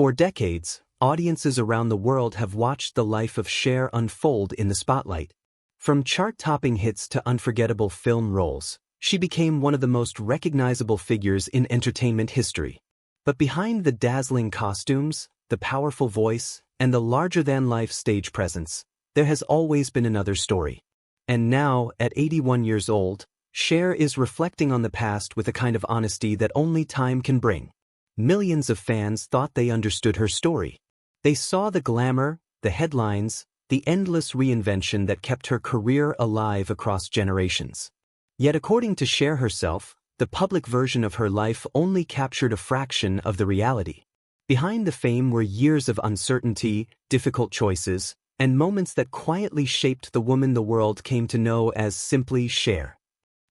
For decades, audiences around the world have watched the life of Cher unfold in the spotlight. From chart-topping hits to unforgettable film roles, she became one of the most recognizable figures in entertainment history. But behind the dazzling costumes, the powerful voice, and the larger-than-life stage presence, there has always been another story. And now, at 81 years old, Cher is reflecting on the past with a kind of honesty that only time can bring. Millions of fans thought they understood her story. They saw the glamour, the headlines, the endless reinvention that kept her career alive across generations. Yet according to Cher herself, the public version of her life only captured a fraction of the reality. Behind the fame were years of uncertainty, difficult choices, and moments that quietly shaped the woman the world came to know as simply Cher.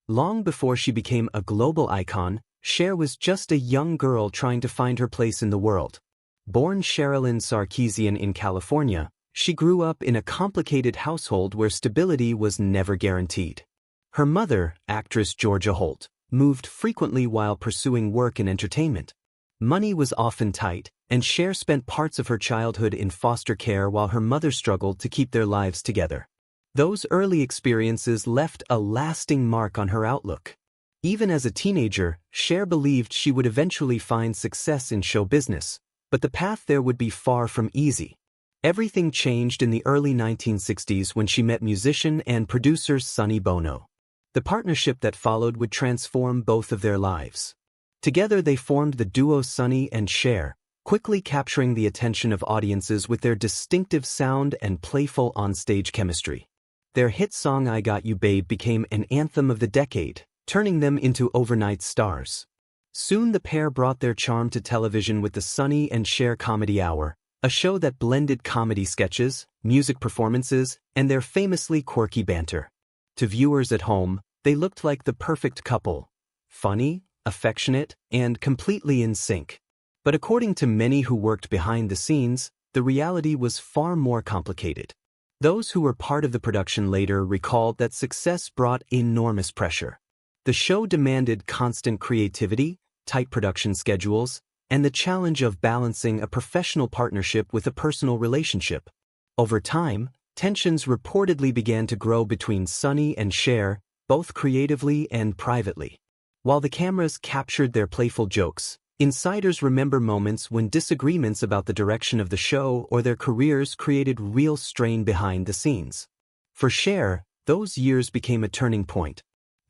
Long before she became a global icon, Cher was just a young girl trying to find her place in the world. Born Sherilyn Sarkeesian in California, she grew up in a complicated household where stability was never guaranteed. Her mother, actress Georgia Holt, moved frequently while pursuing work in entertainment. Money was often tight, and Cher spent parts of her childhood in foster care while her mother struggled to keep their lives together. Those early experiences left a lasting mark on her outlook. Even as a teenager, Cher believed she would eventually find success in show business, but the path there would be far from easy. Everything changed in the early 1960s when she met musician and producer Sonny Bono. The partnership that followed would transform both of their lives. Together they formed the duo Sonny and Cher, quickly capturing the attention of audiences with their distinctive sound and playful onstage chemistry. Their hit song I Got You Babe became an anthem of the decade, turning them into overnight stars. Soon the pair brought their charm to television with the Sonny and Cher Comedy Hour, a show that blended comedy sketches, music performances, and their famously quirky banter. To viewers at home, they looked like the perfect couple: funny, affectionate, and completely in sync. But according to many who worked behind the scenes, the reality was far more complicated. Those who were part of the production later recalled that success brought enormous pressure. The show demanded constant creativity, tight production schedules, and the challenge of balancing a professional partnership with a personal relationship. Over time, tensions reportedly began to grow between Sonny and Cher, both creatively and privately. While the cameras captured their playful jokes, insiders remember moments when disagreements about the direction of the show or their careers created real strain behind the scenes. For Cher, those years became a turning point.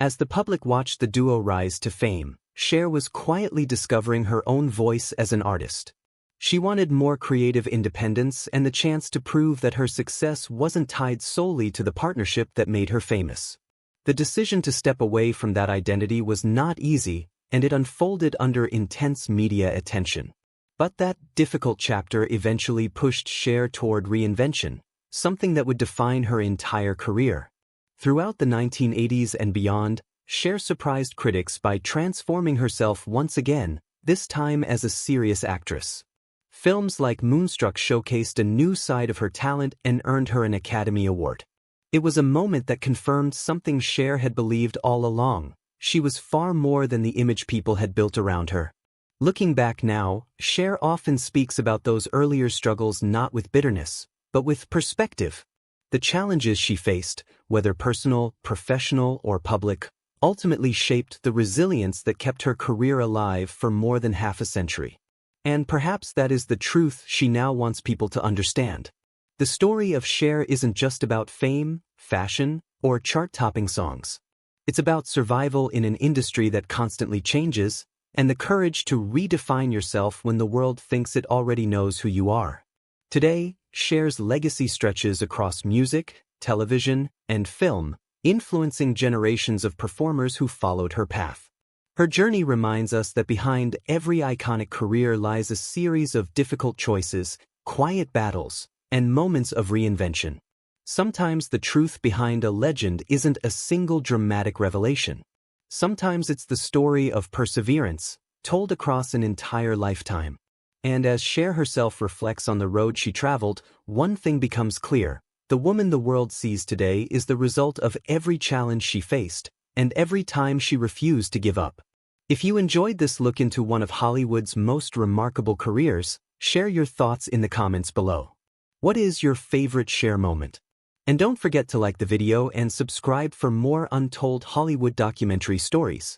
As the public watched the duo rise to fame, Cher was quietly discovering her own voice as an artist. She wanted more creative independence and the chance to prove that her success wasn't tied solely to the partnership that made her famous. The decision to step away from that identity was not easy, and it unfolded under intense media attention. But that difficult chapter eventually pushed Cher toward reinvention, something that would define her entire career. Throughout the 1980s and beyond, Cher surprised critics by transforming herself once again, this time as a serious actress. Films like Moonstruck showcased a new side of her talent and earned her an Academy Award. It was a moment that confirmed something Cher had believed all along: she was far more than the image people had built around her. Looking back now, Cher often speaks about those earlier struggles not with bitterness, but with perspective. The challenges she faced, whether personal, professional, or public, ultimately shaped the resilience that kept her career alive for more than half a century. And perhaps that is the truth she now wants people to understand. The story of Cher isn't just about fame, fashion, or chart-topping songs. It's about survival in an industry that constantly changes, and the courage to redefine yourself when the world thinks it already knows who you are. Today, Cher's legacy stretches across music, television, and film, influencing generations of performers who followed her path. Her journey reminds us that behind every iconic career lies a series of difficult choices, quiet battles, and moments of reinvention. Sometimes the truth behind a legend isn't a single dramatic revelation. Sometimes it's the story of perseverance, told across an entire lifetime. And as Cher herself reflects on the road she traveled, one thing becomes clear: the woman the world sees today is the result of every challenge she faced, and every time she refused to give up. If you enjoyed this look into one of Hollywood's most remarkable careers, Share your thoughts in the comments below. What is your favorite Cher moment? And don't forget to like the video and subscribe for more Untold Hollywood documentary stories.